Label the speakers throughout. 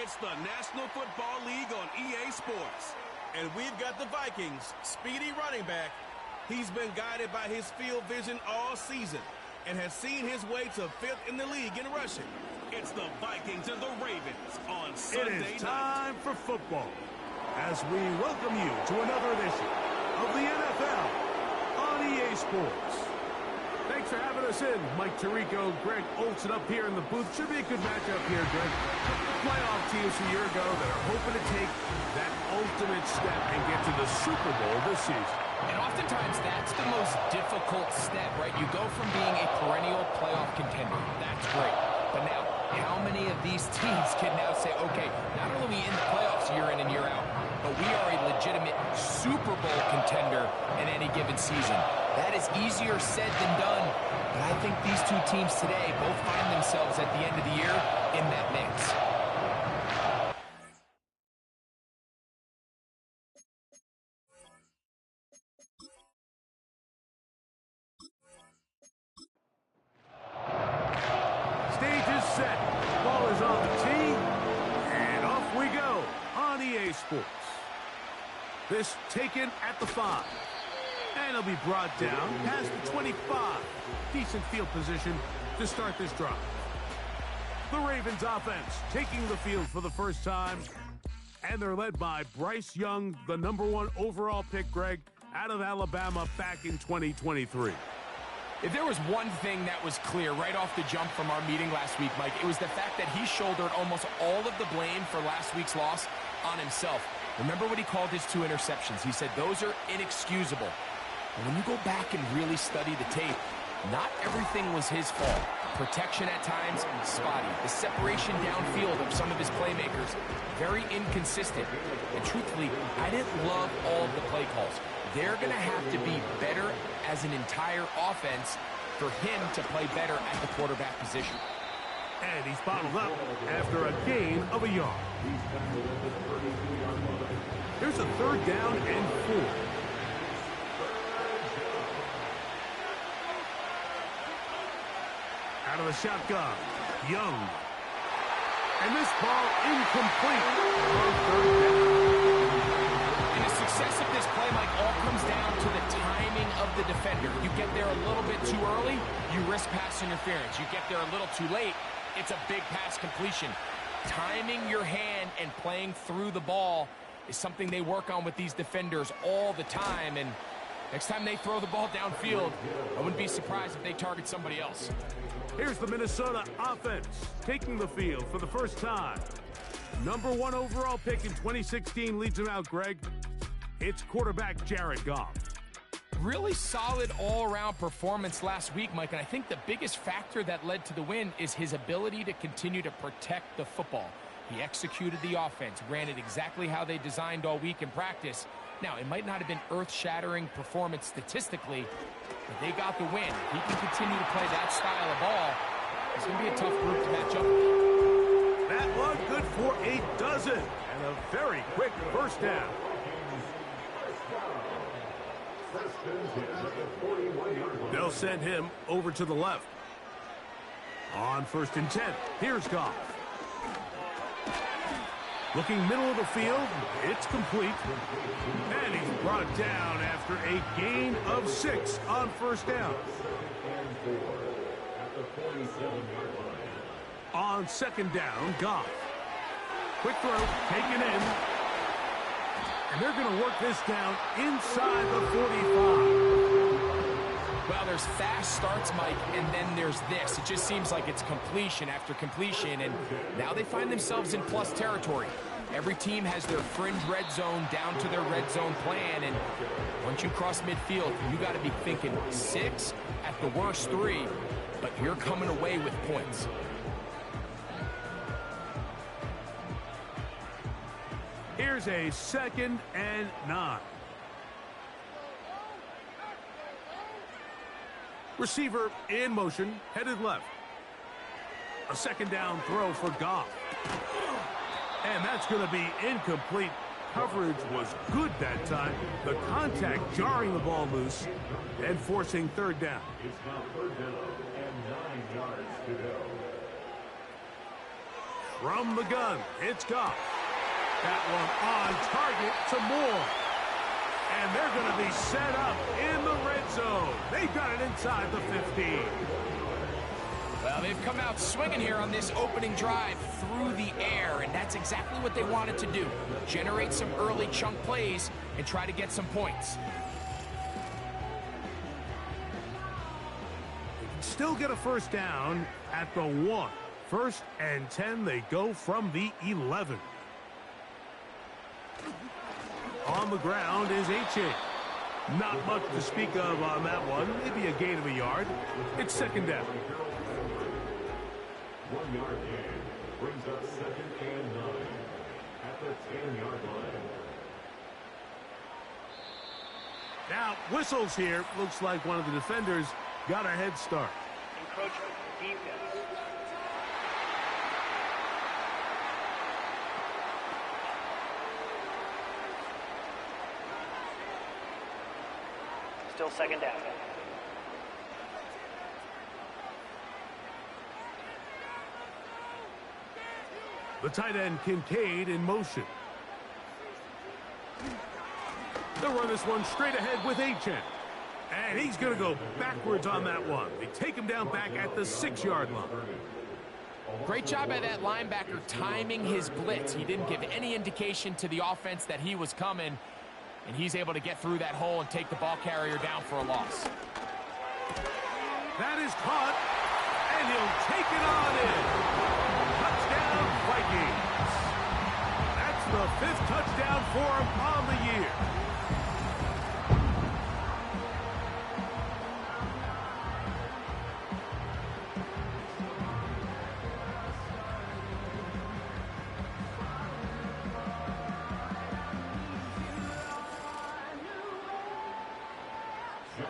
Speaker 1: It's the National Football League on EA Sports. And we've got the Vikings' speedy running back. He's been guided by his field vision all season and has seen his way to 5th in the league in rushing. It's the Vikings and the Ravens on Sunday night.
Speaker 2: It is time for football as we welcome you to another edition of the NFL on EA Sports. Thanks for having us in. Mike Tirico, Greg Olsen up here in the booth. Should be a good matchup here, Greg. Playoff teams a year ago that are hoping to take that ultimate step and get to the Super Bowl this season.
Speaker 3: And oftentimes that's the most difficult step, right? You go from being a perennial playoff contender. That's great. But now, how many of these teams can now say, okay, not only are we in the playoffs year in and year out, but we are a legitimate Super Bowl contender in any given season. That is easier said than done, but I think these two teams today both find themselves at the end of the year in that mix.
Speaker 2: Stage is set. Ball is on the tee, and off we go on EA Sports. This taken at the 5. And it'll be brought down past the 25. Decent field position to start this drive. The Ravens offense taking the field for the first time. And they're led by Bryce Young, the #1 overall pick, Greg, out of Alabama back in 2023.
Speaker 3: If there was one thing that was clear right off the jump from our meeting last week, Mike, it was the fact that he shouldered almost all of the blame for last week's loss on himself. Remember what he called his 2 interceptions. He said those are inexcusable. And when you go back and really study the tape, not everything was his fault. Protection at times, spotty. The separation downfield of some of his playmakers, very inconsistent. And truthfully, I didn't love all of the play calls. They're going to have to be better as an entire offense for him to play better at the quarterback position.
Speaker 2: And he's bottled up after a gain of a yard. Here's a 3rd down and 4. Out of the shotgun, Young. And this ball incomplete on 3rd down.
Speaker 3: And the success of this play, Mike, all comes down to the timing of the defender. You get there a little bit too early, you risk pass interference. You get there a little too late, it's a big pass completion. Timing your hand and playing through the ball is something they work on with these defenders all the time. And next time they throw the ball downfield, I wouldn't be surprised if they target somebody else.
Speaker 2: Here's the Minnesota offense taking the field for the first time. #1 overall pick in 2016 leads him out, Greg. It's quarterback Jared Goff.
Speaker 3: Really solid all-around performance last week, Mike, and I think the biggest factor that led to the win is his ability to continue to protect the football. He executed the offense, ran it exactly how they designed all week in practice. Now, it might not have been earth-shattering performance statistically, but they got the win. If he can continue to play that style of ball, it's going to be a tough group to match up with.
Speaker 2: That one good for a dozen, and a very quick first down. They'll send him over to the left. On 1st and 10, here's Goff. Looking middle of the field, it's complete. And he's brought down after a gain of 6 on 1st down. On 2nd down, Goff. Quick throw, taken in. And they're going to work this down inside the 45.
Speaker 3: Well, there's fast starts, Mike, and then there's this. It just seems like it's completion after completion, and now they find themselves in plus territory. Every team has their fringe red zone down to their red zone plan, and once you cross midfield, you got to be thinking 6, at the worst 3, but you're coming away with points.
Speaker 2: Here's a 2nd and 9. Receiver in motion, headed left. A 2nd down throw for Goff. And that's going to be incomplete. Coverage was good that time. The contact jarring the ball loose and forcing 3rd down. From the gun, it's Goff. That one on target to Moore. And they're going to be set up in the red zone. They've got it inside the 15.
Speaker 3: Well, they've come out swinging here on this opening drive through the air, and that's exactly what they wanted to do. Generate some early chunk plays and try to get some points.
Speaker 2: They can still get a first down at the 1. 1st and 10, they go from the 11. On the ground is H.A. Not much to speak of on that one. Maybe a gain of a yard. It's second down.
Speaker 4: 1 yard gain brings up 2nd and 9 at the 10-yard line.
Speaker 2: Now, whistles here. Looks like one of the defenders got a head start.
Speaker 5: Encroachment, defense. Still second down.
Speaker 2: The tight end, Kincaid, in motion. They'll run this one straight ahead with H.N. And he's going to go backwards on that one. They take him down back at the 6-yard line.
Speaker 3: Great job by that linebacker timing his blitz. He didn't give any indication to the offense that he was coming, and he's able to get through that hole and take the ball carrier down for a loss.
Speaker 2: That is caught, and he'll take it on in. Touchdown, Vikings. That's the 5th touchdown for him on the year.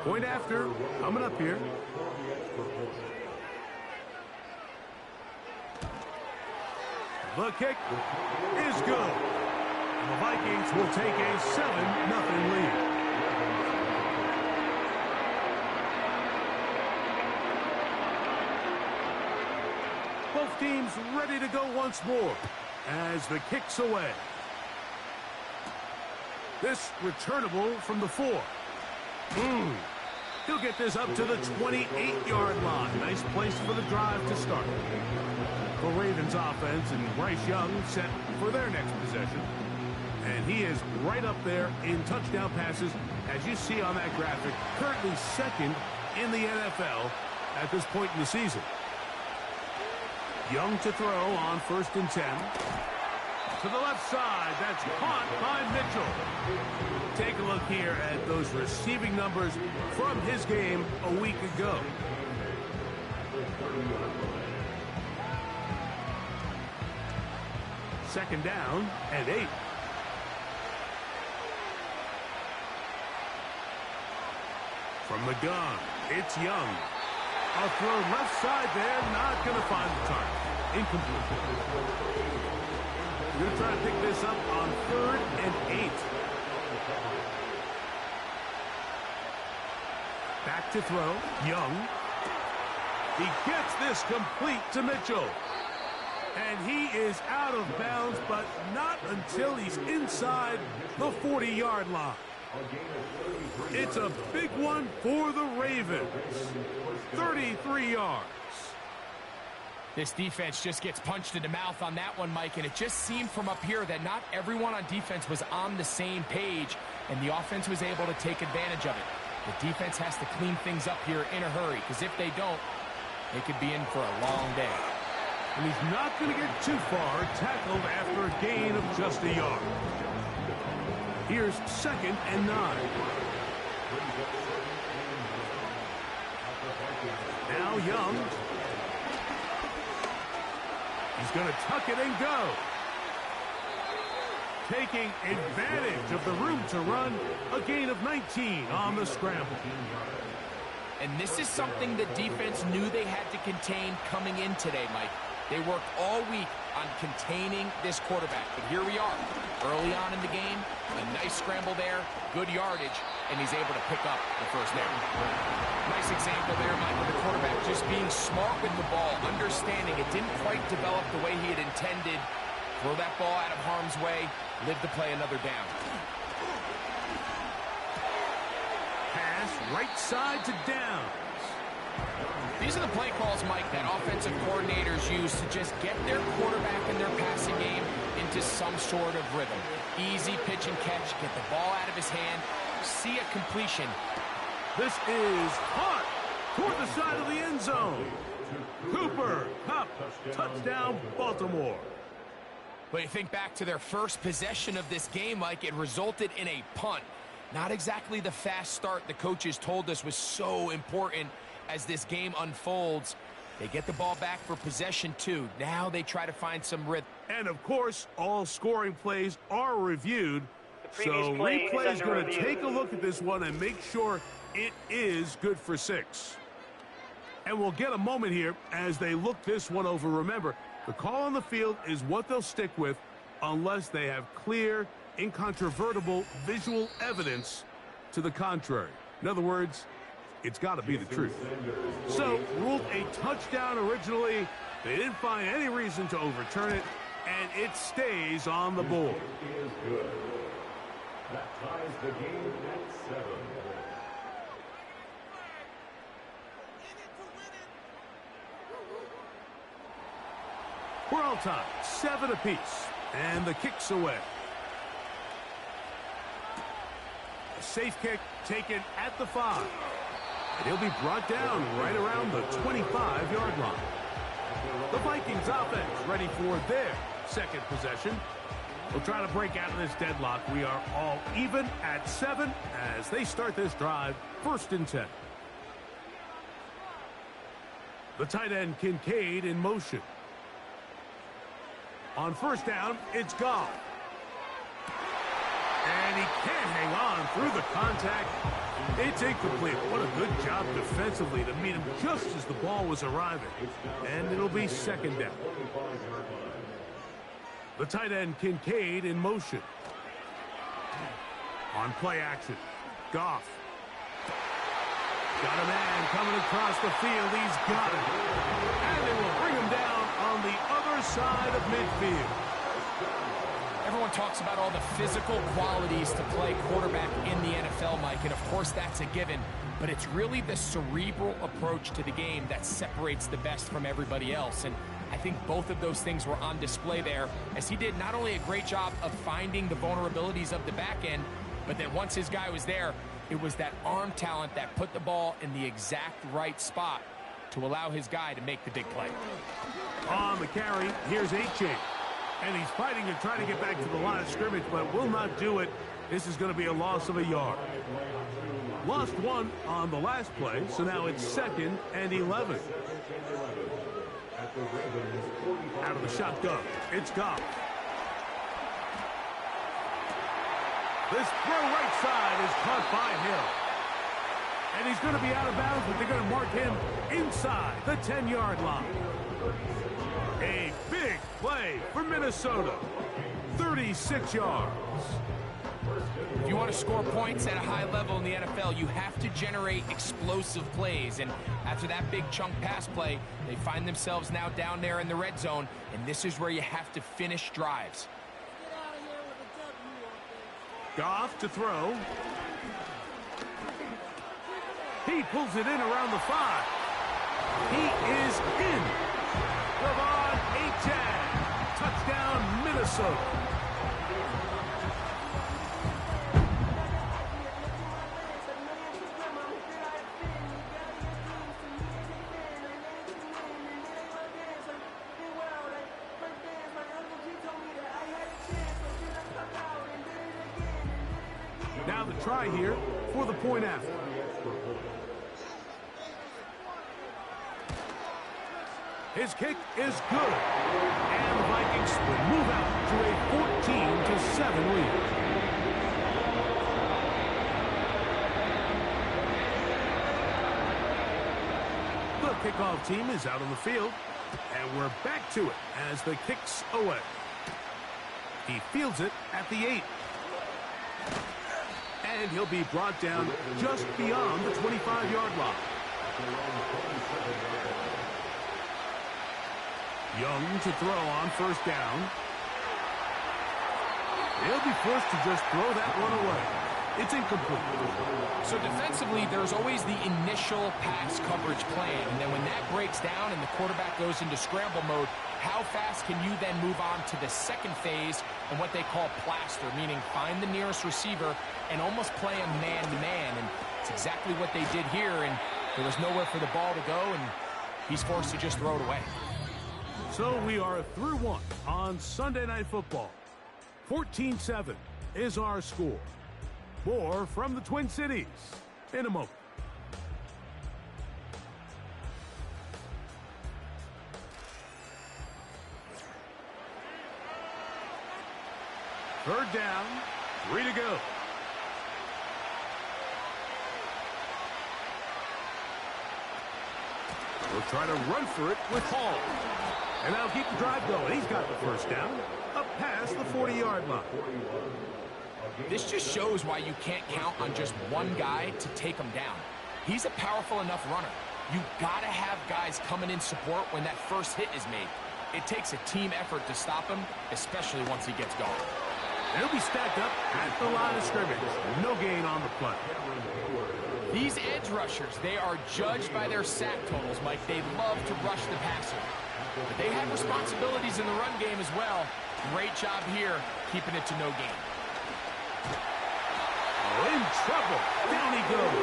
Speaker 2: Point after, coming up here. The kick is good. The Vikings will take a 7-0 lead. Both teams ready to go once more as the kick's away. This returnable from the 4. He'll get this up to the 28-yard line. Nice place for the drive to start. The Ravens offense and Bryce Young set for their next possession. And he is right up there in touchdown passes, as you see on that graphic, currently 2nd in the NFL at this point in the season. Young to throw on 1st and 10. To the left side, that's caught by Mitchell. Take a look here at those receiving numbers from his game a week ago. Second down and 8. From the gun, it's Young. A throw left side there, not going to find the target. Incomplete. We're going to try to pick this up on 3rd and 8. Back to throw, Young. He gets this complete to Mitchell. And he is out of bounds, but not until he's inside the 40-yard line. It's a big one for the Ravens. 33 yards.
Speaker 3: This defense just gets punched in the mouth on that one, Mike, and it just seemed from up here that not everyone on defense was on the same page, and the offense was able to take advantage of it. The defense has to clean things up here in a hurry, because if they don't, they could be in for a long day.
Speaker 2: And he's not going to get too far, tackled after a gain of just a yard. Here's 2nd and 9. Now Young. He's going to tuck it and go. Taking advantage of the room to run, a gain of 19 on the scramble.
Speaker 3: And this is something the defense knew they had to contain coming in today, Mike. They worked all week on containing this quarterback, but here we are. Early on in the game, a nice scramble there, good yardage, and he's able to pick up the first down. Nice example there, Mike, of the quarterback just being smart with the ball, understanding it didn't quite develop the way he had intended. Throw that ball out of harm's way, live to play another down.
Speaker 2: Pass right side to Downs.
Speaker 3: These are the play calls, Mike, that offensive coordinators use to just get their quarterback and their passing game into some sort of rhythm. Easy pitch and catch, get the ball out of his hand, see a completion.
Speaker 2: This is hot toward the side of the end zone. Cooper Kupp, touchdown, Baltimore.
Speaker 3: But you think back to their first possession of this game, Mike, it resulted in a punt. Not exactly the fast start the coaches told us was so important as this game unfolds. They get the ball back for possession 2. Now they try to find some rhythm.
Speaker 2: And, of course, all scoring plays are reviewed. So
Speaker 5: play
Speaker 2: replay
Speaker 5: is
Speaker 2: is
Speaker 5: under
Speaker 2: going to
Speaker 5: review.
Speaker 2: take a look at this one and make sure it is good for 6. And we'll get a moment here as they look this one over. Remember, the call on the field is what they'll stick with unless they have clear, incontrovertible visual evidence to the contrary. In other words, it's got to be the truth. So, ruled a touchdown originally. They didn't find any reason to overturn it, and it stays on the board.
Speaker 4: Is good. That ties the game at 7.
Speaker 2: We're all tied, 7 apiece, and the kick's away. A safe kick taken at the 5. And he'll be brought down right around the 25-yard line. The Vikings offense ready for their second possession. We'll try to break out of this deadlock. We are all even at 7 as they start this drive, 1st and 10. The tight end Kincaid in motion. On 1st down, it's Goff. And he can't hang on through the contact. It's incomplete. What a good job defensively to meet him just as the ball was arriving. And it'll be 2nd down. The tight end Kincaid in motion. On play action, Goff. Got a man coming across the field. He's got it. And they will bring him down on the other side of midfield.
Speaker 3: Everyone talks about all the physical qualities to play quarterback in the NFL, Mike, and of course that's a given, but it's really the cerebral approach to the game that separates the best from everybody else, and I think both of those things were on display there, as he did not only a great job of finding the vulnerabilities of the back end, but that once his guy was there, it was that arm talent that put the ball in the exact right spot to allow his guy to make the big play.
Speaker 2: On the carry, here's A-Chain. And he's fighting to try to get back to the line of scrimmage, but will not do it. This is going to be a loss of a yard. Lost 1 on the last play, so now it's 2nd and 11. Out of the shotgun, it's Goff. This throw right side is caught by Hill. And he's going to be out of bounds, but they're going to mark him inside the 10-yard line. A big play for Minnesota. 36 yards.
Speaker 3: If you want to score points at a high level in the NFL, you have to generate explosive plays. And after that big chunk pass play, they find themselves now down there in the red zone. And this is where you have to finish drives.
Speaker 2: Goff to throw. He pulls it in around the 5. He is in. Ravon A-Chan. Touchdown, Minnesota. Now the try here for the point after. His kick is good. And the Vikings will move out to a 14-7 lead. The kickoff team is out on the field. And we're back to it as the kick's away. He fields it at the 8. And he'll be brought down just beyond the 25-yard line. Young to throw on first down. He'll be forced to just throw that one away. It's incomplete.
Speaker 3: So defensively, there's always the initial pass coverage plan. And then when that breaks down and the quarterback goes into scramble mode, how fast can you then move on to the second phase and what they call plaster, meaning find the nearest receiver and almost play him man-to-man. And it's exactly what they did here. And there was nowhere for the ball to go, and he's forced to just throw it away.
Speaker 2: So we are through one on Sunday Night Football. 14-7 is our score. More from the Twin Cities in a moment. Third down, 3 to go. We'll try to run for it with Hall. And that'll keep the drive going. He's got the first down up past the 40-yard line.
Speaker 3: This just shows why you can't count on just one guy to take him down. He's a powerful enough runner. You got to have guys coming in support when that first hit is made. It takes a team effort to stop him, especially once he gets going.
Speaker 2: They'll be stacked up at the line of scrimmage. No gain on the play.
Speaker 3: These edge rushers, they are judged by their sack totals, Mike. They love to rush the passer. But they have responsibilities in the run game as well. Great job here, keeping it to no gain.
Speaker 2: In trouble. Down he goes.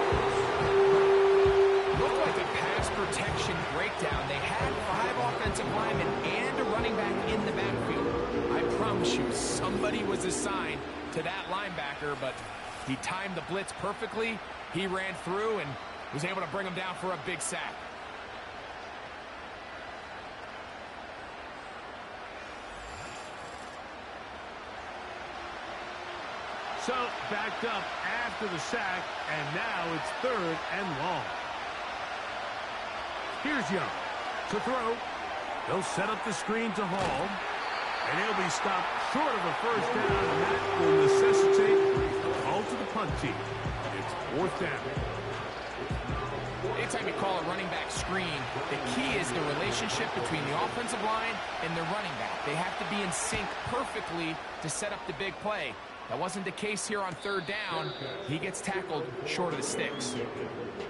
Speaker 3: Looked like a pass protection breakdown. They had 5 offensive linemen and a running back in the backfield. I promise you, somebody was assigned to that linebacker, but he timed the blitz perfectly. He ran through and was able to bring him down for a big sack.
Speaker 2: So, backed up after the sack, and now it's 3rd and long. Here's Young to throw. They'll set up the screen to Hall, and he'll be stopped short of a first down, and that will necessitate a call to the punt team. It's 4th down.
Speaker 3: Anytime you call a running back screen, the key is the relationship between the offensive line and the running back. They have to be in sync perfectly to set up the big play. That wasn't the case here on 3rd down. He gets tackled short of the sticks.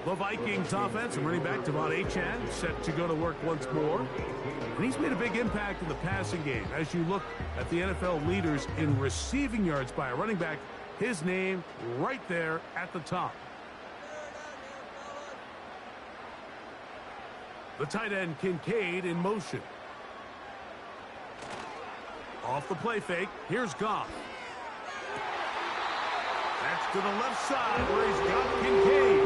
Speaker 2: The Vikings offense and running back Devon Achane set to go to work once more. And he's made a big impact in the passing game. As you look at the NFL leaders in receiving yards by a running back, his name right there at the top. The tight end Kincaid in motion. Off the play fake, here's Goff. That's to the left side where he's got Kincaid.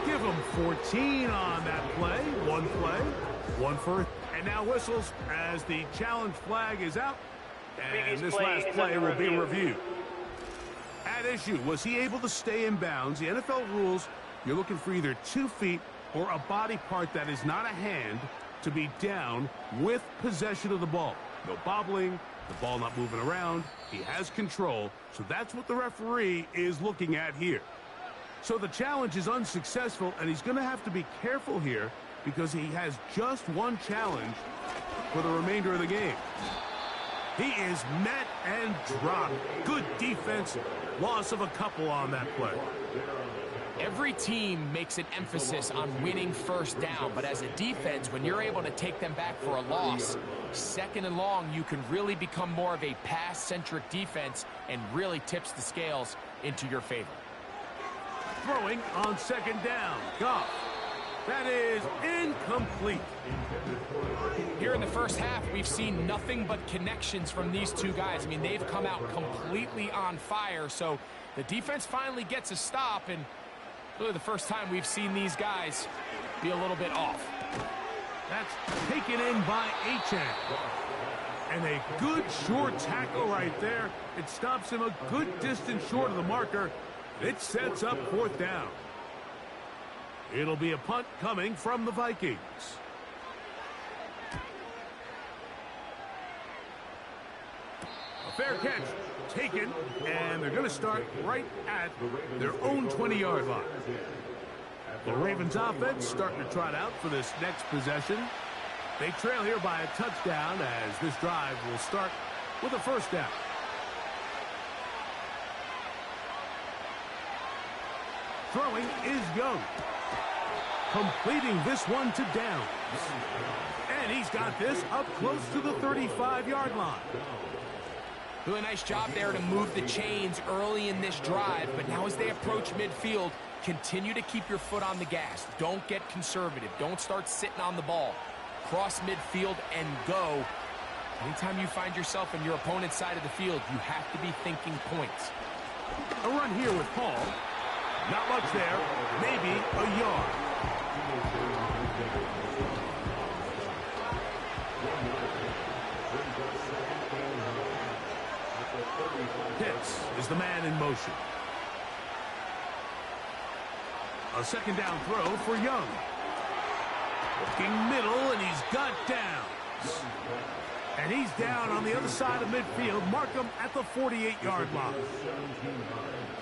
Speaker 2: Give him 14 on that play. One play, one first, and now whistles as the challenge flag is out. And this last play will be reviewed. At issue, was he able to stay in bounds? The NFL rules, you're looking for either 2 feet or a body part that is not a hand to be down with possession of the ball. No bobbling, the ball not moving around. He has control, so that's what the referee is looking at here. So the challenge is unsuccessful, and he's going to have to be careful here because he has just one challenge for the remainder of the game. He is met and dropped. Good defense. Loss of a couple on that play.
Speaker 3: Every team makes an emphasis on winning first down, but as a defense, when you're able to take them back for a loss, 2nd and long, you can really become more of a pass-centric defense and really tips the scales into your favor.
Speaker 2: Throwing on 2nd down. Goff. That is incomplete.
Speaker 3: Here in the first half, we've seen nothing but connections from these two guys. I mean, they've come out completely on fire, so the defense finally gets a stop, and really the first time we've seen these guys be a little bit off.
Speaker 2: That's taken in by Achane. And a good short tackle right there. It stops him a good distance short of the marker. It sets up 4th down. It'll be a punt coming from the Vikings. fair catch taken, and they're going to start right at their own 20-yard line. The Ravens offense starting to trot out for this next possession. They trail here by a touchdown as this drive will start with a first down. Throwing is Young. Completing this one to Downs. And he's got this up close to the 35-yard line.
Speaker 3: Really nice job there to move the chains early in this drive, but now as they approach midfield, continue to keep your foot on the gas. Don't get conservative. Don't start sitting on the ball. Cross midfield and go. Anytime you find yourself on your opponent's side of the field, you have to be thinking points.
Speaker 2: A run here with Paul. Not much there. Maybe a yard. Pitts is the man in motion. A second down throw for Young. Looking middle, and he's got Downs. And he's down on the other side of midfield. Mark him at the 48-yard line.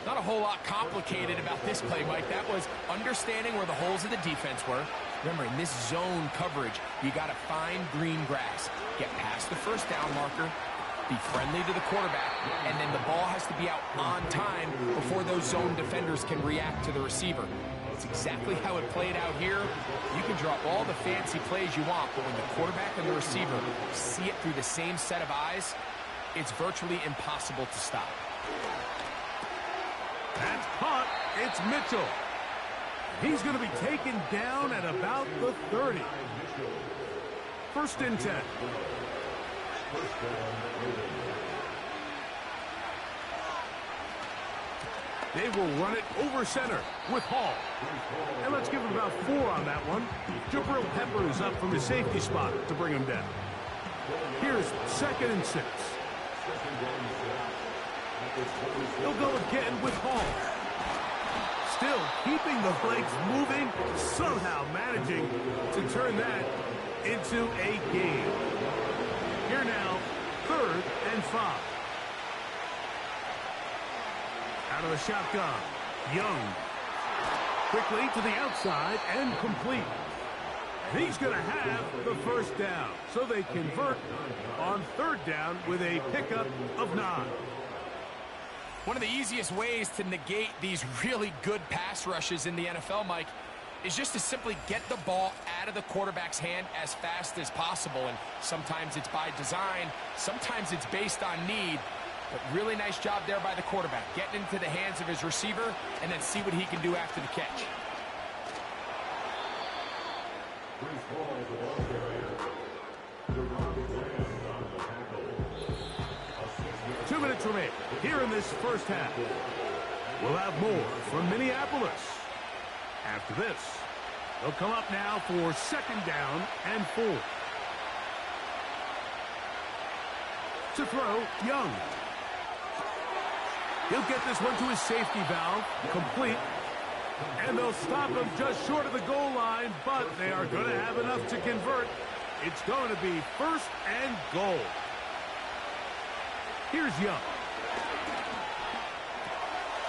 Speaker 3: Not a whole lot complicated about this play, Mike. That was understanding where the holes of the defense were. Remember, in this zone coverage, you got to find green grass. Get past the first down marker. Be friendly to the quarterback, and then the ball has to be out on time before those zone defenders can react to the receiver. That's exactly how it played out here. You can drop all the fancy plays you want, but when the quarterback and the receiver see it through the same set of eyes, it's virtually impossible to stop.
Speaker 2: That's caught. It's Mitchell. He's going to be taken down at about the 30. First and 10. They will run it over center with Hall. And let's give him about 4 on that one. Jabril Peppers up from the safety spot to bring him down. Here's second and 6. He'll go again with Hall. Still keeping the legs moving, somehow managing to turn that into a game. Here now, 3rd and 5. Out of the shotgun, Young. Quickly to the outside and complete. He's going to have the first down, so they convert on 3rd down with a pickup of 9.
Speaker 3: One of the easiest ways to negate these really good pass rushes in the NFL, Mike, is just to simply get the ball out of the quarterback's hand as fast as possible. And sometimes it's by design, sometimes it's based on need. But really nice job there by the quarterback, getting into the hands of his receiver and then see what he can do after the catch.
Speaker 2: 2 minutes remain here in this first half. We'll have more from Minneapolis. After this, they'll come up now for 2nd down and 4. To throw, Young. He'll get this one to his safety valve, complete. And they'll stop him just short of the goal line, but they are going to have enough to convert. It's going to be 1st and goal. Here's Young.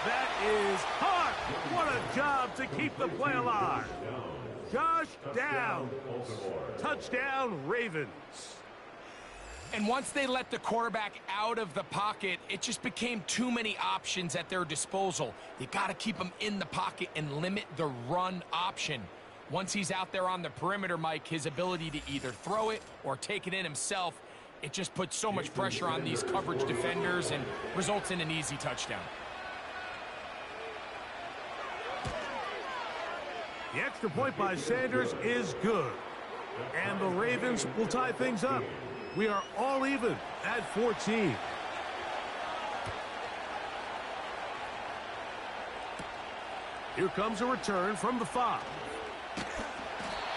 Speaker 2: That is hot. What a job to keep the play alive. Josh Downs. Touchdown, Ravens.
Speaker 3: And once they let the quarterback out of the pocket, it just became too many options at their disposal. You got to keep him in the pocket and limit the run option. Once he's out there on the perimeter, Mike, his ability to either throw it or take it in himself, it just puts so much pressure on these coverage defenders and results in an easy touchdown.
Speaker 2: The extra point by Sanders is good. And the Ravens will tie things up. We are all even at 14. Here comes a return from the 5.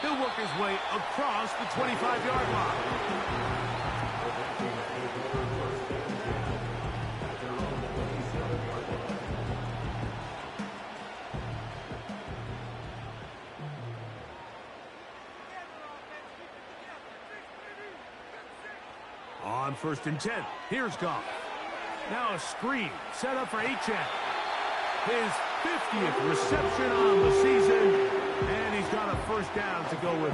Speaker 2: He'll work his way across the 25-yard line. On 1st and 10, here's Goff. Now a screen set up for Achane. His 50th reception on the season, and he's got a first down to go with.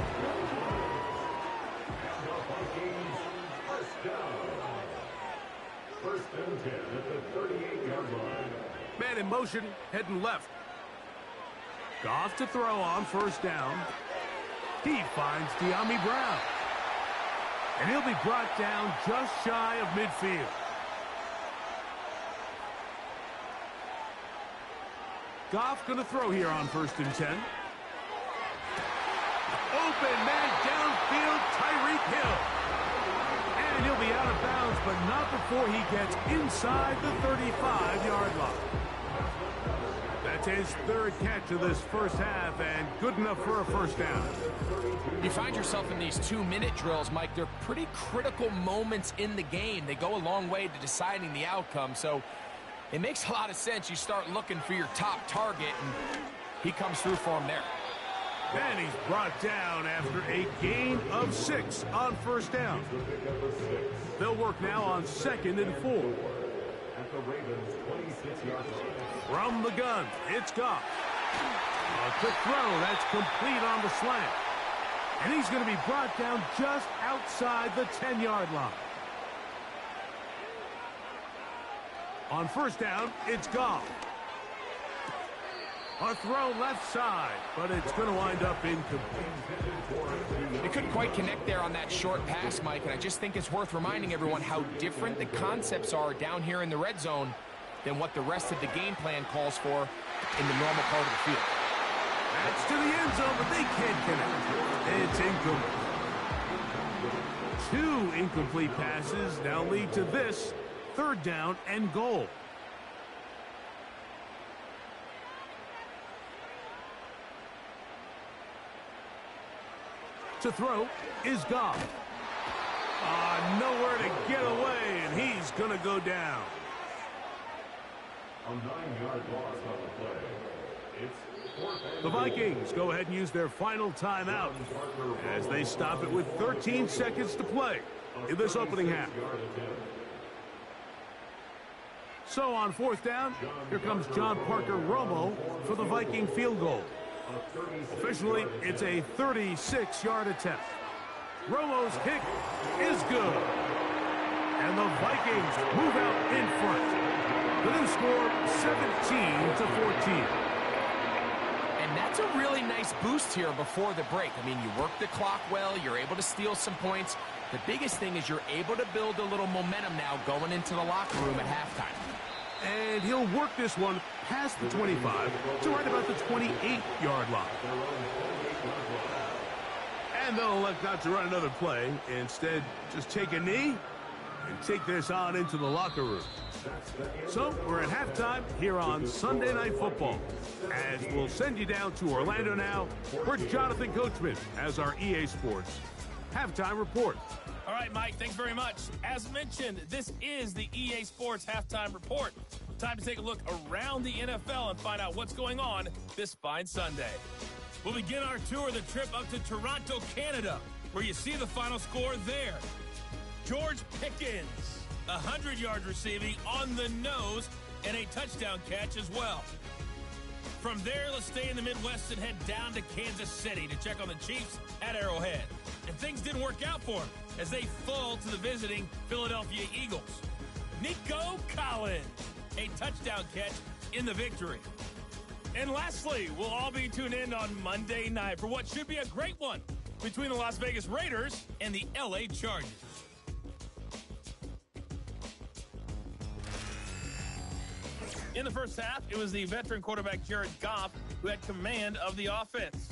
Speaker 4: First and 10 at the 38-yard line.
Speaker 2: Man in motion, heading left. Goff to throw on first down. He finds De'Ami Brown. And he'll be brought down just shy of midfield. Goff going to throw here on first and 10. Open man downfield, Tyreek Hill. And he'll be out of bounds, but not before he gets inside the 35-yard line. That's his third catch of this first half, and good enough for a first down.
Speaker 3: You find yourself in these 2-minute drills, Mike. They're pretty critical moments in the game. They go a long way to deciding the outcome, so it makes a lot of sense. You start looking for your top target, and he comes through for him there.
Speaker 2: And he's brought down after a gain of 6 on first down. They'll work now on 2nd and 4.
Speaker 4: At the Ravens' 26-yard line.
Speaker 2: From the gun, it's Goff. A quick throw, that's complete on the slant. And he's going to be brought down just outside the 10-yard line. On first down, it's Goff. A throw left side, but it's going to wind up incomplete.
Speaker 3: They couldn't quite connect there on that short pass, Mike, and I just think it's worth reminding everyone how different the concepts are down here in the red zone than what the rest of the game plan calls for in the normal part of the field.
Speaker 2: That's to the end zone, but they can't connect. It's incomplete. 2 incomplete passes now lead to this third down and goal. To throw is Goff. Nowhere to get away, and he's going to go down.
Speaker 4: A 9-yard loss on the play. It's 4th and
Speaker 2: The Vikings go ahead and use their final timeout as they stop it with 13 seconds to play in this opening half. So on fourth down, here comes John Parker Romo for the Viking field goal. Officially, it's a 36-yard attempt. Romo's kick is good. And the Vikings move out in front. The new score, 17-14.
Speaker 3: And that's a really nice boost here before the break. I mean, you work the clock well, you're able to steal some points. The biggest thing is you're able to build a little momentum now going into the locker room at halftime.
Speaker 2: And he'll work this one past the 25 to right about the 28-yard line. And they'll elect not to run another play. Instead, just take a knee and take this on into the locker room. So we're at halftime here on Sunday Night Football. As we'll send you down to Orlando now, where Jonathan Coachman has our EA Sports halftime report.
Speaker 6: All right, Mike, thanks very much. As mentioned, this is the EA Sports Halftime Report. Time to take a look around the NFL and find out what's going on this fine Sunday. We'll begin our tour of the trip up to Toronto, Canada, where you see the final score there. George Pickens, 100-yard receiving on the nose and a touchdown catch as well. From there, let's stay in the Midwest and head down to Kansas City to check on the Chiefs at Arrowhead. And things didn't work out for them as they fall to the visiting Philadelphia Eagles. Nico Collins, a touchdown catch in the victory. And lastly, we'll all be tuned in on Monday night for what should be a great one between the Las Vegas Raiders and the LA Chargers. In the first half, it was the veteran quarterback Jared Goff who had command of the offense.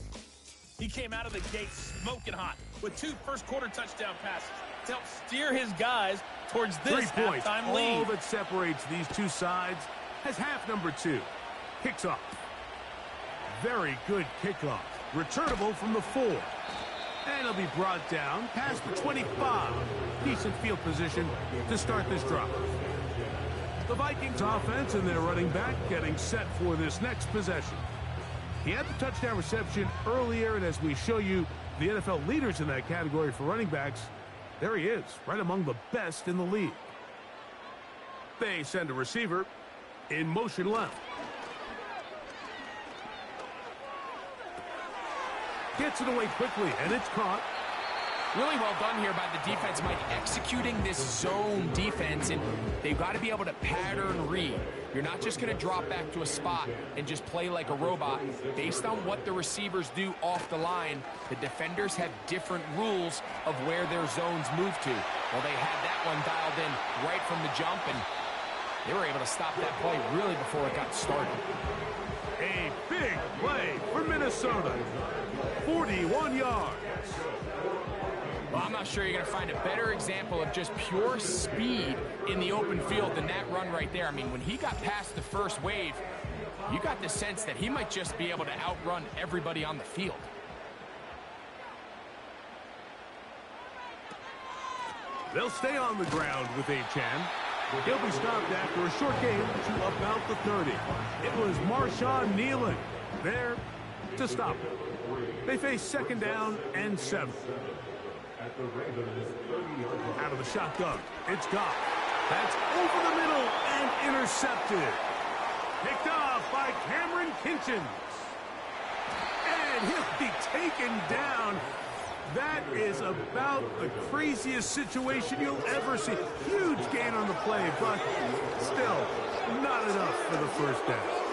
Speaker 6: He came out of the gate smoking hot with 2 first-quarter touchdown passes to help steer his guys towards this
Speaker 2: 3 points.
Speaker 6: halftime lead.
Speaker 2: All that separates these two sides has half number 2. Kicks off. Very good kickoff. Returnable from the 4. And it'll be brought down past the 25. Decent field position to start this drive. The Vikings offense and their running back getting set for this next possession. He had the touchdown reception earlier, and as we show you the NFL leaders in that category for running backs, there he is, right among the best in the league. They send a receiver in motion left. Gets it away quickly, and it's caught.
Speaker 3: Really well done here by the defense, Mike, executing this zone defense, and they've got to be able to pattern read. You're not just going to drop back to a spot and just play like a robot. Based on what the receivers do off the line, the defenders have different rules of where their zones move to. Well, they had that one dialed in right from the jump, and they were able to stop that play really before it got started.
Speaker 2: A big play for Minnesota. 41 yards.
Speaker 3: Well, I'm not sure you're going to find a better example of just pure speed in the open field than that run right there. I mean, when he got past the first wave, you got the sense that he might just be able to outrun everybody on the field.
Speaker 2: They'll stay on the ground with Achan. He'll be stopped after a short gain to about the 30. It was Marshawn Nealon there to stop him. They face second down and 7. Out of the shotgun, it's Goff. That's over the middle and intercepted. Picked off by Cameron Kinchins. And he'll be taken down. That is about the craziest situation you'll ever see. Huge gain on the play, but still not enough for the first down.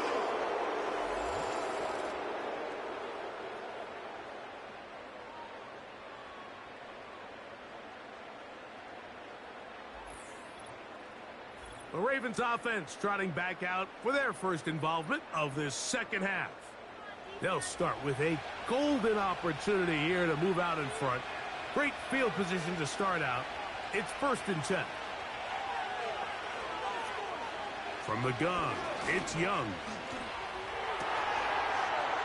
Speaker 2: The Ravens offense trotting back out for their first involvement of this second half. They'll start with a golden opportunity here to move out in front. Great field position to start out. It's 1st and 10. From the gun, it's Young.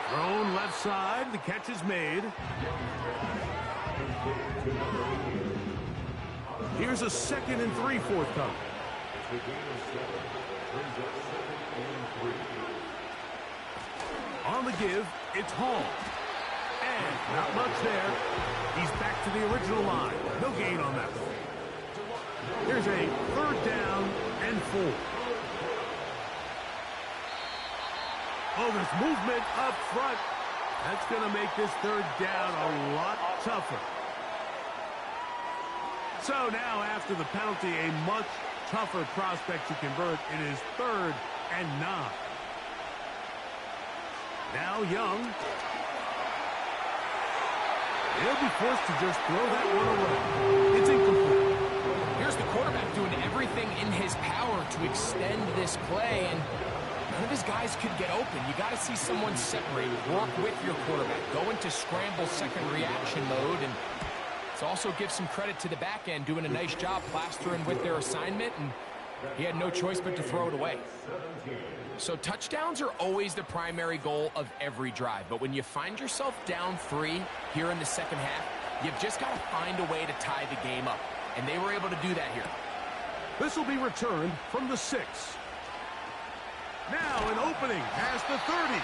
Speaker 2: Thrown left side, the catch is made. Here's a 2nd and 3 forthcoming. On the give, it's Hall. And not much there. He's back to the original line. No gain on that one. Here's a 3rd down and 4. Oh, there's movement up front. That's going to make this 3rd down a lot tougher. So now, after the penalty, a much tougher prospect to convert. It is 3rd and 9. Now Young. He'll be forced to just throw that one away. It's incomplete.
Speaker 3: Here's the quarterback doing everything in his power to extend this play, and none of his guys could get open. You got to see someone separate, work with your quarterback, go into scramble second reaction mode, and also give some credit to the back end, doing a nice job plastering with their assignment, and he had no choice but to throw it away. So touchdowns are always the primary goal of every drive, but when you find yourself down 3 here in the second half, you've just got to find a way to tie the game up, and they were able to do that here.
Speaker 2: This will be returned from the 6. Now an opening past the 30.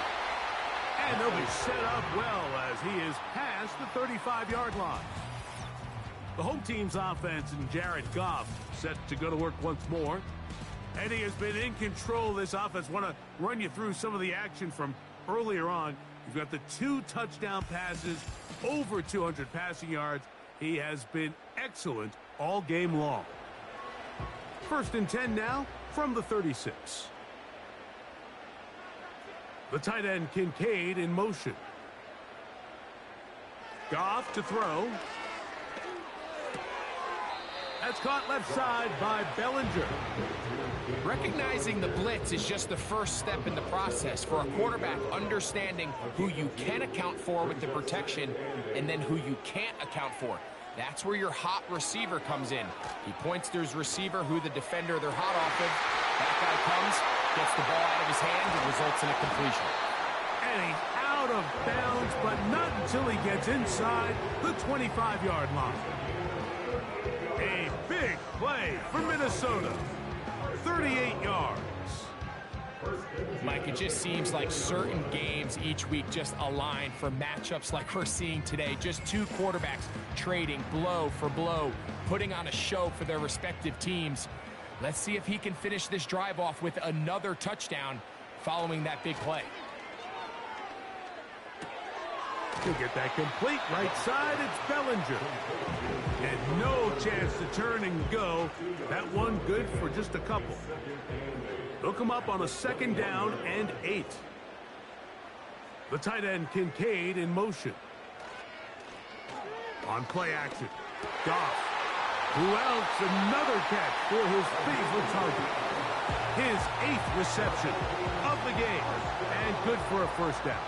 Speaker 2: And they'll be set up well as he is past the 35-yard line. The home team's offense and Jared Goff set to go to work once more. And he has been in control of this offense. Want to run you through some of the action from earlier on. You've got the 2 touchdown passes, over 200 passing yards. He has been excellent all game long. 1st and 10 now from the 36. The tight end Kincaid in motion. Goff to throw. That's caught left side by Bellinger.
Speaker 3: Recognizing the blitz is just the first step in the process for a quarterback, understanding who you can account for with the protection and then who you can't account for. That's where your hot receiver comes in. He points to his receiver, who the defender they're hot off of. That guy comes, gets the ball out of his hands, and results in a completion.
Speaker 2: And he's out of bounds, but not until he gets inside the 25-yard line. A big play for Minnesota. 38 yards.
Speaker 3: Mike, it just seems like certain games each week just align for matchups like we're seeing today. Just 2 quarterbacks trading blow for blow, putting on a show for their respective teams. Let's see if he can finish this drive off with another touchdown following that big play.
Speaker 2: To get that complete right side, it's Bellinger. And no chance to turn and go. That one good for just a couple. They'll come up on a 2nd down and 8. The tight end Kincaid in motion. On play action, Goff. Who else? Another catch for his favorite target. His 8th reception of the game. And good for a 1st down.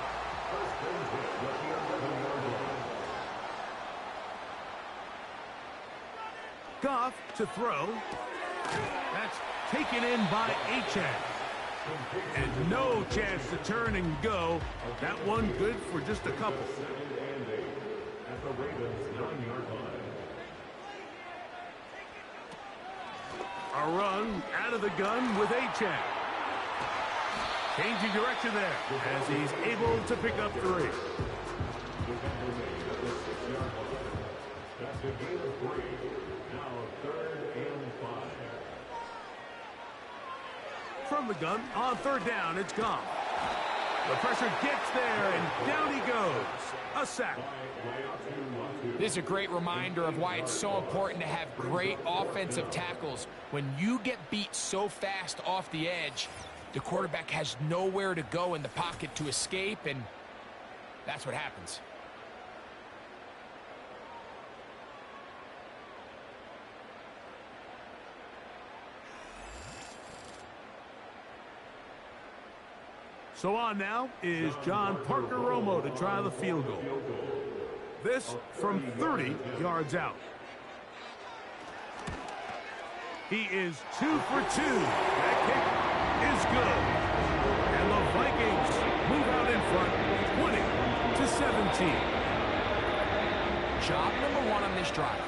Speaker 2: Goff to throw. That's taken in by Achane. And no chance to turn and go. That one good for just a couple.
Speaker 4: At the Ravens 9-yard line.
Speaker 2: A run out of the gun with Achane. Changing direction there as he's able to pick up 3.
Speaker 4: That's a gain of 3. Now 3rd and 5.
Speaker 2: From the gun on 3rd down, it's gone. The pressure gets there, and down he goes. A sack.
Speaker 3: This is a great reminder of why it's so important to have great offensive tackles. When you get beat so fast off the edge, the quarterback has nowhere to go in the pocket to escape, and that's what happens.
Speaker 2: So on now is John Parker Romo to try the field goal. This from 30 yards out. He is 2 for 2. That kick is good. And the Vikings move out in front 20-17.
Speaker 3: Job number 1 on this drive.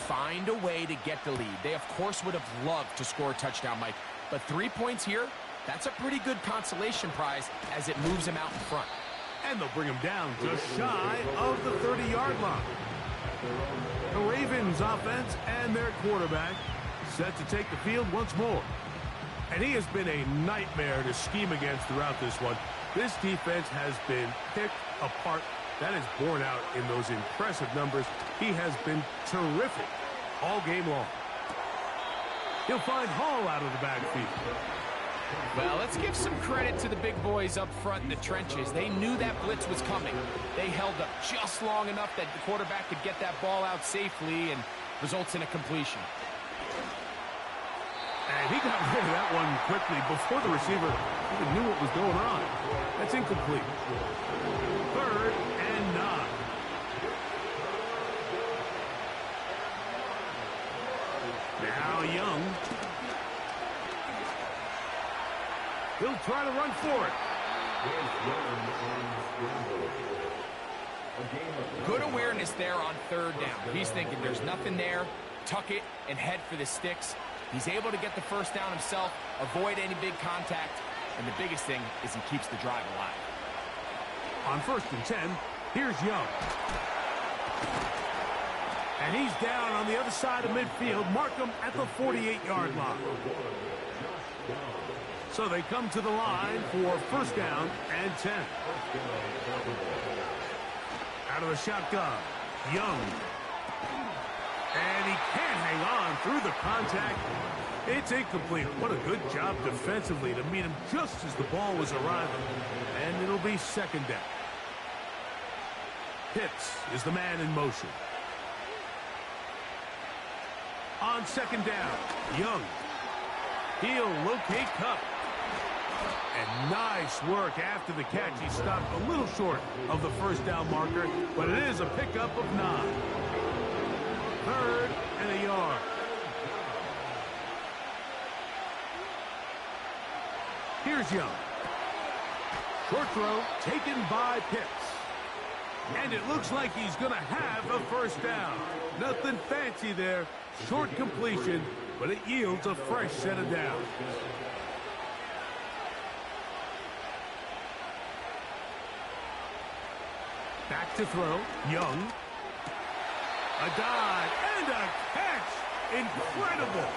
Speaker 3: Find a way to get the lead. They, of course, would have loved to score a touchdown, Mike. But 3 points here, that's a pretty good consolation prize as it moves him out in front.
Speaker 2: And they'll bring him down just shy of the 30-yard line. The Ravens offense and their quarterback set to take the field once more. And he has been a nightmare to scheme against throughout this one. This defense has been picked apart. That is borne out in those impressive numbers. He has been terrific all game long. He'll find Hall out of the backfield.
Speaker 3: Well, let's give some credit to the big boys up front in the trenches. They knew that blitz was coming. They held up just long enough that the quarterback could get that ball out safely and results in a completion.
Speaker 2: And he got rid of that one quickly before the receiver even knew what was going on. That's incomplete. 3rd and 9. Now Young. He'll try to run for it.
Speaker 3: Good awareness there on 3rd down. He's thinking there's nothing there, tuck it, and head for the sticks. He's able to get the 1st down himself, avoid any big contact, and the biggest thing is he keeps the drive alive.
Speaker 2: On 1st and 10, here's Young. And he's down on the other side of midfield. Mark him at the 48-yard line. So they come to the line for 1st down and 10. Out of the shotgun, Young. And he can't hang on through the contact. It's incomplete. What a good job defensively to meet him just as the ball was arriving. And it'll be 2nd down. Pitts is the man in motion. On 2nd down, Young. He'll locate Cup. And nice work after the catch. He stopped a little short of the 1st down marker, but it is a pickup of 9. 3rd and a yard. Here's Young. Short throw taken by Pitts. And it looks like he's going to have a 1st down. Nothing fancy there. Short completion, but it yields a fresh set of downs. Back to throw, Young. A dive and a catch. Incredible.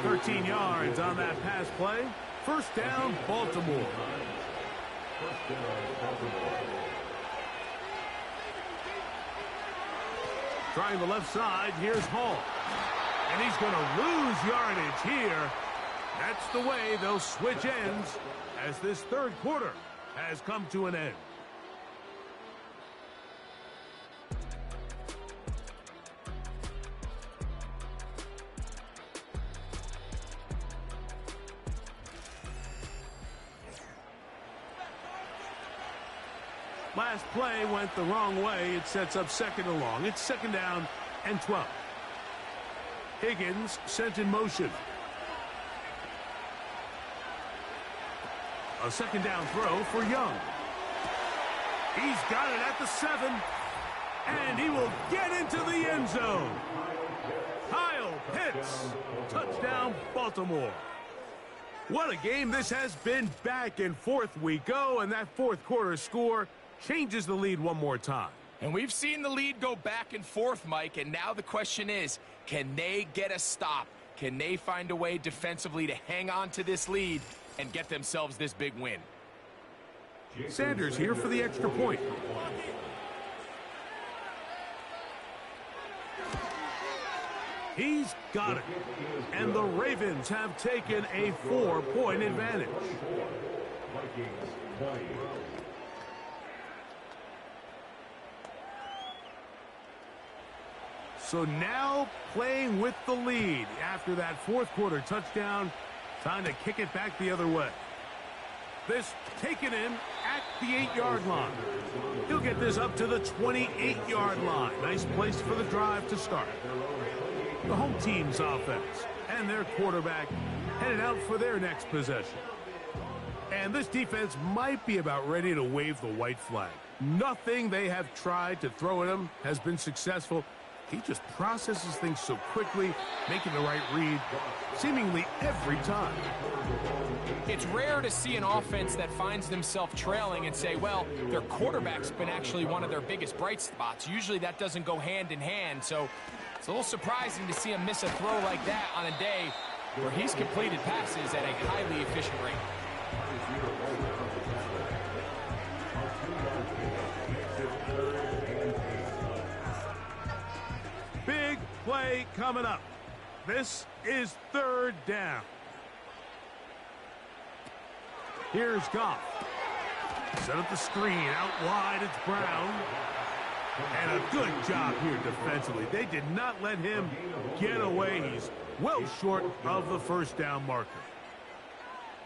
Speaker 2: 13 yards on that pass play. First down, Baltimore. Trying the left side, here's Hall. And he's going to lose yardage here. That's the way they'll switch ends as this third quarter has come to an end. Last play went the wrong way. It sets up second and long. It's second down and 12. Higgins sent in motion. A second down throw for Young. He's got it at the 7. And he will get into the end zone. Kyle Pitts. Touchdown, Baltimore. What a game this has been. Back and forth we go. And that fourth quarter score changes the lead one more time.
Speaker 3: And we've seen the lead go back and forth, Mike, and now the question is, can they get a stop? Can they find a way defensively to hang on to this lead and get themselves this big win?
Speaker 2: Sanders here for the extra point. He's got it. And the Ravens have taken a 4-point advantage.
Speaker 4: Vikings 20.
Speaker 2: So now playing with the lead after that fourth quarter touchdown. Time to kick it back the other way. This taken in at the 8-yard line. He'll get this up to the 28-yard line. Nice place for the drive to start. The home team's offense and their quarterback headed out for their next possession. And this defense might be about ready to wave the white flag. Nothing they have tried to throw at him has been successful. He just processes things so quickly, making the right read seemingly every time.
Speaker 3: It's rare to see an offense that finds themselves trailing and say, well, their quarterback's been actually one of their biggest bright spots. Usually that doesn't go hand in hand, so it's a little surprising to see him miss a throw like that on a day where he's completed passes at a highly efficient rate.
Speaker 2: Big play coming up. This is third down. Here's Goff. Set up the screen. Out wide, it's Brown. And a good job here defensively. They did not let him get away. He's well short of the first down marker.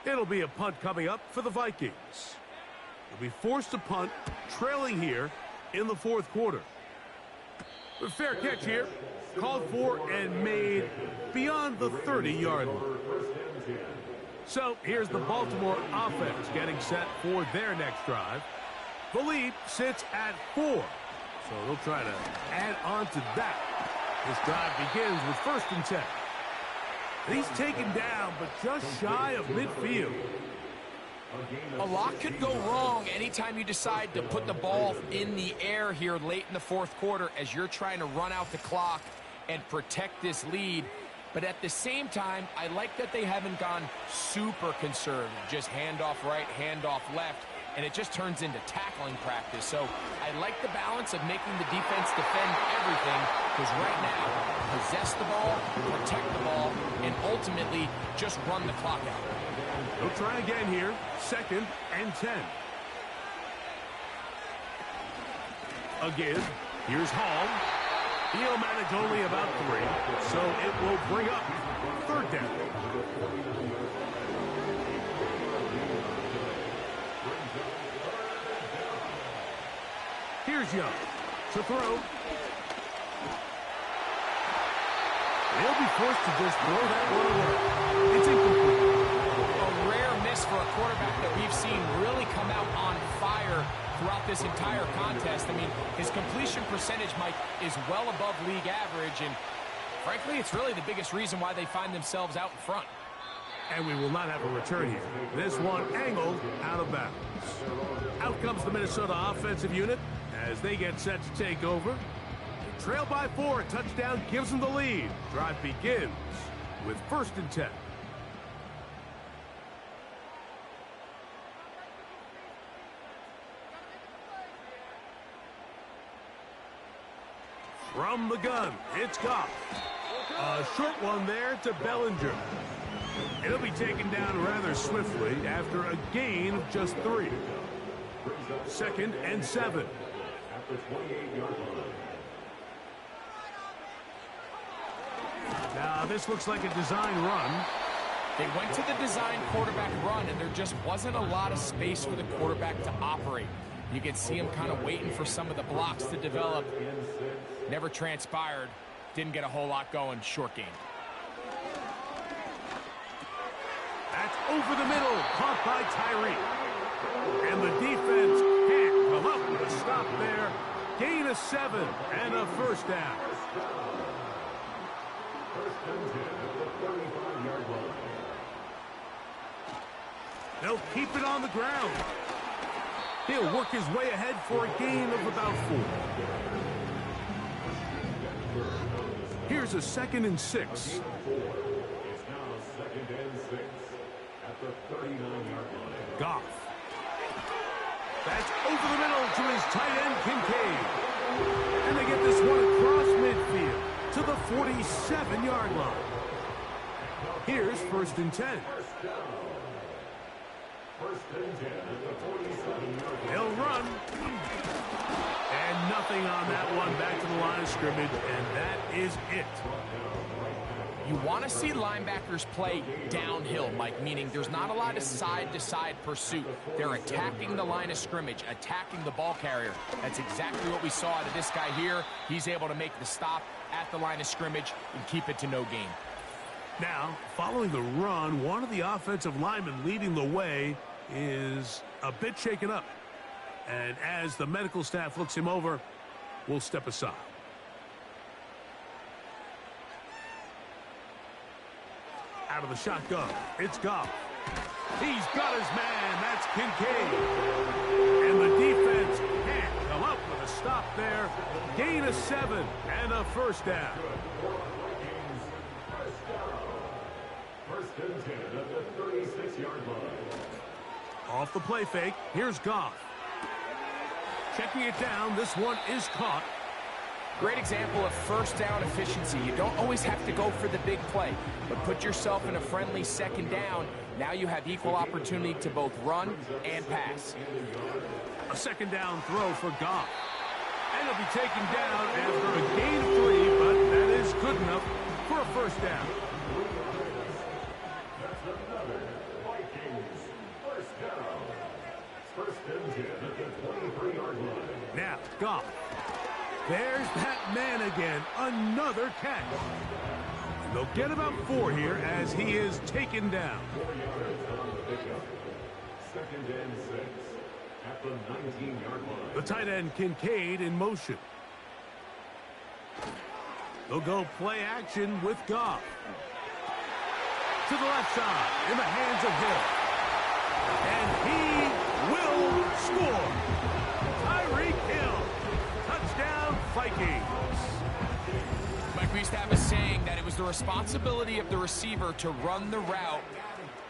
Speaker 2: It'll be a punt coming up for the Vikings. They'll be forced to punt, trailing here in the fourth quarter. A fair catch here, called for and made beyond the 30-yard line. So here's the Baltimore offense getting set for their next drive. The lead sits at 4, so they'll try to add on to that. This drive begins with 1st and 10. And he's taken down, but just shy of midfield.
Speaker 3: A lot could go wrong anytime you decide to put the ball in the air here late in the fourth quarter as you're trying to run out the clock and protect this lead. But at the same time, I like that they haven't gone super conservative. Just handoff right, handoff left, and it just turns into tackling practice. So I like the balance of making the defense defend everything, because right now, possess the ball, protect the ball, and ultimately just run the clock out.
Speaker 2: They'll try again here. 2nd and 10. Again, here's Hall. He'll manage only about 3, so it will bring up 3rd down. Here's Young to throw. He'll be forced to just throw that one away. It's incomplete.
Speaker 3: A rare miss for a quarterback that we've seen really come out on fire throughout this entire contest. I mean, his completion percentage, Mike, is well above league average, and frankly, it's really the biggest reason why they find themselves out in front.
Speaker 2: And we will not have a return here. This one angled out of bounds. Out comes the Minnesota offensive unit as they get set to take over. They trail by 4. A touchdown gives them the lead. Drive begins with 1st and 10. From the gun, it's Goff. A short one there to Bellinger. It'll be taken down rather swiftly after a gain of just 3. 2nd and 7.
Speaker 4: At the 28-yard line.
Speaker 2: Now, this looks like a design run.
Speaker 3: They went to the design quarterback run, and there just wasn't a lot of space for the quarterback to operate. You can see him kind of waiting for some of the blocks to develop. Never transpired. Didn't get a whole lot going. Short game.
Speaker 2: That's over the middle, caught by Tyree. And the defense can't come up with a stop there. Gain of 7 and a 1st down.
Speaker 4: 1st and 10 at the 35-yard line.
Speaker 2: They'll keep it on the ground. He'll work his way ahead for a gain of about 4. Here's a 2nd and 6.
Speaker 4: It's now 2nd and 6 at the 39-yard line.
Speaker 2: Goff. That's over the middle to his tight end, Kincaid. And they get this one across midfield to the 47-yard line. Here's 1st and 10.
Speaker 4: 1st and 10 at the 47-yard line.
Speaker 2: They'll run. And nothing on that one. Back to the line of scrimmage, and that is it.
Speaker 3: You want to see linebackers play downhill, Mike, meaning there's not a lot of side-to-side pursuit. They're attacking the line of scrimmage, attacking the ball carrier. That's exactly what we saw out of this guy here. He's able to make the stop at the line of scrimmage and keep it to no gain.
Speaker 2: Now, following the run, one of the offensive linemen leading the way is a bit shaken up. And as the medical staff looks him over, we'll step aside. Out of the shotgun, it's Goff. He's got his man, that's Kincaid. And the defense can't come up with a stop there. Gain of 7 and a 1st down.
Speaker 4: 1st and 10 at the 36-yard line.
Speaker 2: Off the play fake, here's Goff. Checking it down, this one is caught.
Speaker 3: Great example of 1st down efficiency. You don't always have to go for the big play, but put yourself in a friendly 2nd down. Now you have equal opportunity to both run and pass.
Speaker 2: A 2nd down throw for Goff. And it'll be taken down after a gain of 3, but that is good enough for a 1st down.
Speaker 4: That's another Vikings 1st down. 1st and 10 at the 23-yard line.
Speaker 2: Now, Goff. There's that man again. Another catch. And they'll get about 4 here as he is taken down.
Speaker 4: 4 yards on the pickup. 2nd and 6 at the 19-yard line.
Speaker 2: The tight end, Kincaid, in motion. They'll go play action with Goff. To the left side, in the hands of Hill. And he will score. Tyreek Hill. Touchdown, Vikings.
Speaker 3: Mike, we used to have a saying that it was the responsibility of the receiver to run the route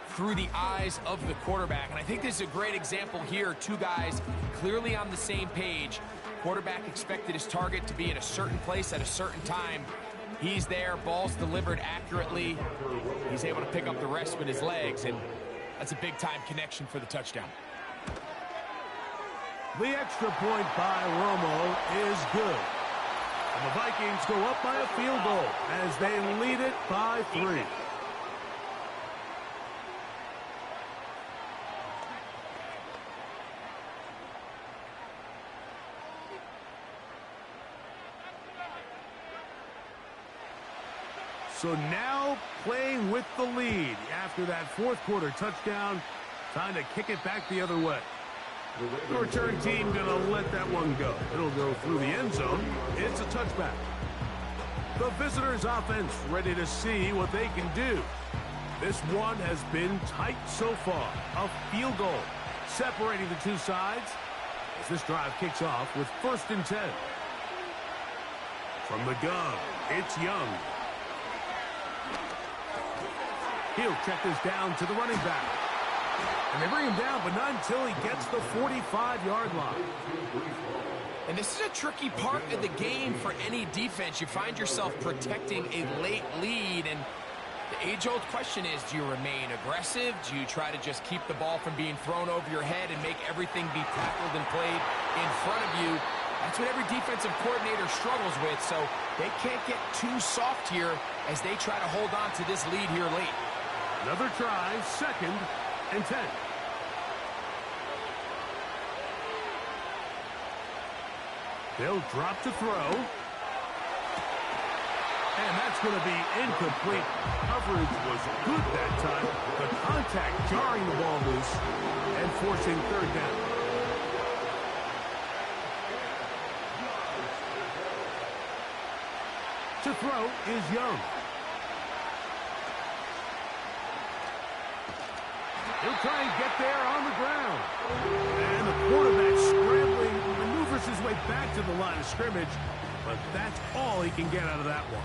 Speaker 3: through the eyes of the quarterback. And I think this is a great example here. 2 guys clearly on the same page. Quarterback expected his target to be in a certain place at a certain time. He's there, ball's delivered accurately. He's able to pick up the rest with his legs, and that's a big-time connection for the touchdown.
Speaker 2: The extra point by Romo is good. And the Vikings go up by a field goal as they lead it by 3. So now playing with the lead after that 4th quarter touchdown, time to kick it back the other way. The return team going to let that one go. It'll go through the end zone. It's a touchback. The visitors' offense ready to see what they can do. This one has been tight so far. A field goal separating the 2 sides as this drive kicks off with 1st and 10. From the gun, it's Young. He'll check this down to the running back. And they bring him down, but not until he gets the 45-yard line.
Speaker 3: And this is a tricky part of the game for any defense. You find yourself protecting a late lead, and the age-old question is, do you remain aggressive? Do you try to just keep the ball from being thrown over your head and make everything be tackled and played in front of you? That's what every defensive coordinator struggles with, so they can't get too soft here as they try to hold on to this lead here late.
Speaker 2: Another try, 2nd and 10. They'll drop to throw. And that's going to be incomplete. Coverage was good that time. The contact jarring the ball loose and forcing 3rd down. To throw is Young. He'll try and get there on the ground. And the quarterback scrambling, maneuvers his way back to the line of scrimmage, but that's all he can get out of that one.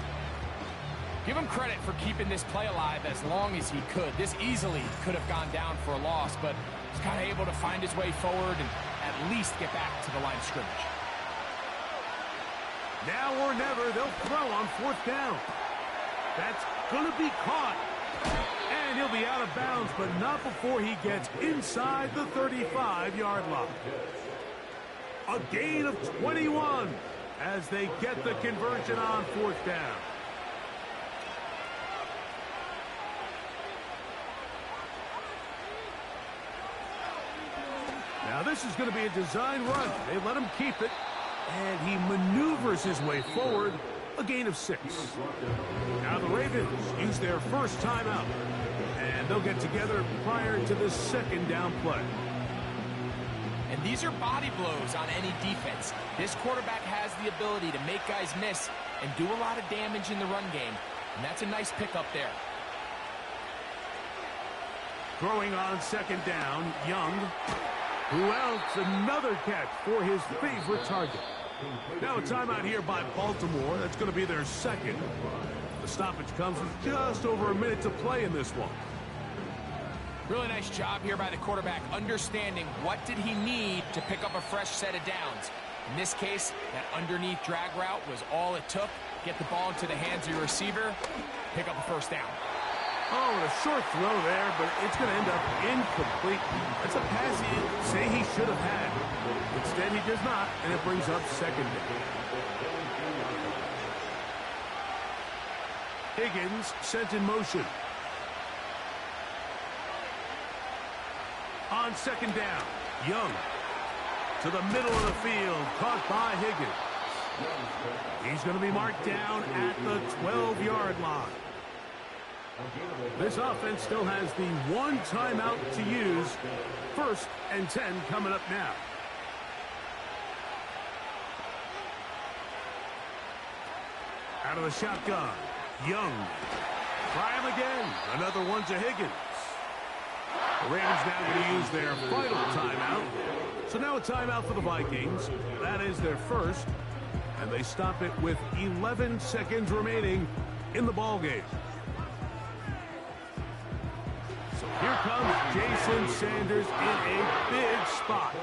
Speaker 3: Give him credit for keeping this play alive as long as he could. This easily could have gone down for a loss, but he's kind of able to find his way forward and at least get back to the line of scrimmage.
Speaker 2: Now or never, they'll throw on 4th down. That's going to be caught. And he'll be out of bounds, but not before he gets inside the 35-yard line. A gain of 21 as they get the conversion on 4th down. Now this is going to be a design run. They let him keep it, and he maneuvers his way forward. A gain of 6. Now the Ravens use their first timeout, and they'll get together prior to the 2nd down play.
Speaker 3: And these are body blows on any defense. This quarterback has the ability to make guys miss and do a lot of damage in the run game, and that's a nice pickup there.
Speaker 2: Throwing on 2nd down, Young. Who else? Another catch for his favorite target. Now a timeout here by Baltimore. That's going to be their 2nd. The stoppage comes with just over a minute to play in this one.
Speaker 3: Really nice job here by the quarterback, understanding what did he need to pick up a fresh set of downs. In this case, that underneath drag route was all it took. Get the ball into the hands of your receiver, pick up a 1st down.
Speaker 2: Oh, and a short throw there, but it's going to end up incomplete. That's a pass he'd say he should have had. Instead, he does not, and it brings up 2nd down. Higgins sent in motion. On 2nd down, Young to the middle of the field, caught by Higgins. He's going to be marked down at the 12-yard line. This offense still has the 1 timeout to use. 1st and 10 coming up now. Out of the shotgun, Young. Try him again. Another one to Higgins. The Ravens now going to use their final timeout. So now a timeout for the Vikings. That is their 1st. And they stop it with 11 seconds remaining in the ballgame. So here comes Jason Sanders in a big spot.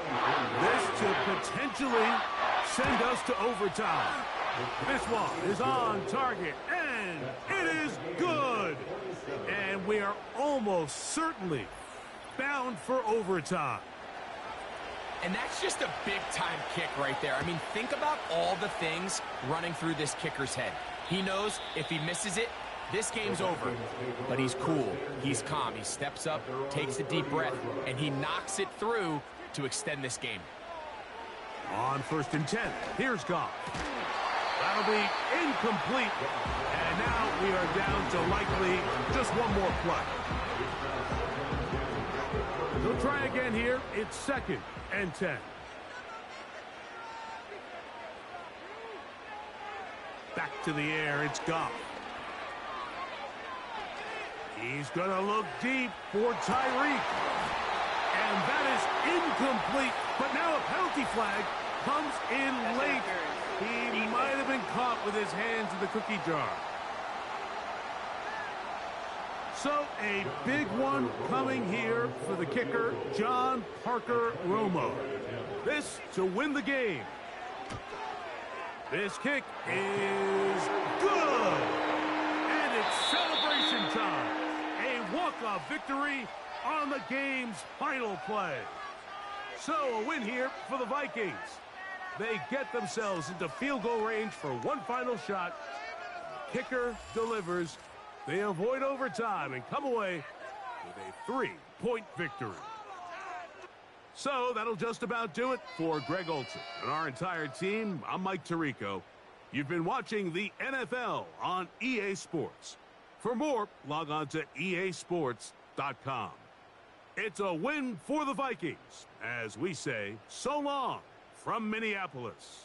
Speaker 2: This to potentially send us to overtime. This one is on target, and it is good. And we are almost certainly bound for overtime.
Speaker 3: And that's just a big-time kick right there. I mean, think about all the things running through this kicker's head. He knows if he misses it, this game's over. But he's cool. He's calm. He steps up, takes a deep breath, and he knocks it through to extend this game.
Speaker 2: On 1st and 10, here's Goff. That'll be incomplete. And now we are down to likely just one more play. They'll try again here. It's 2nd and 10. Back to the air. It's Goff. He's going to look deep for Tyreek. And that is incomplete. But now a penalty flag comes in late. He might have been caught with his hands in the cookie jar. So a big one coming here for the kicker, John Parker Romo. This to win the game. This kick is good. And it's celebration time. A walk-off victory on the game's final play. So a win here for the Vikings. They get themselves into field goal range for one final shot. Kicker delivers. They avoid overtime and come away with a 3-point victory. So that'll just about do it for Greg Olson and our entire team. I'm Mike Tirico. You've been watching the NFL on EA Sports. For more, log on to easports.com. It's a win for the Vikings, as we say so long from Minneapolis.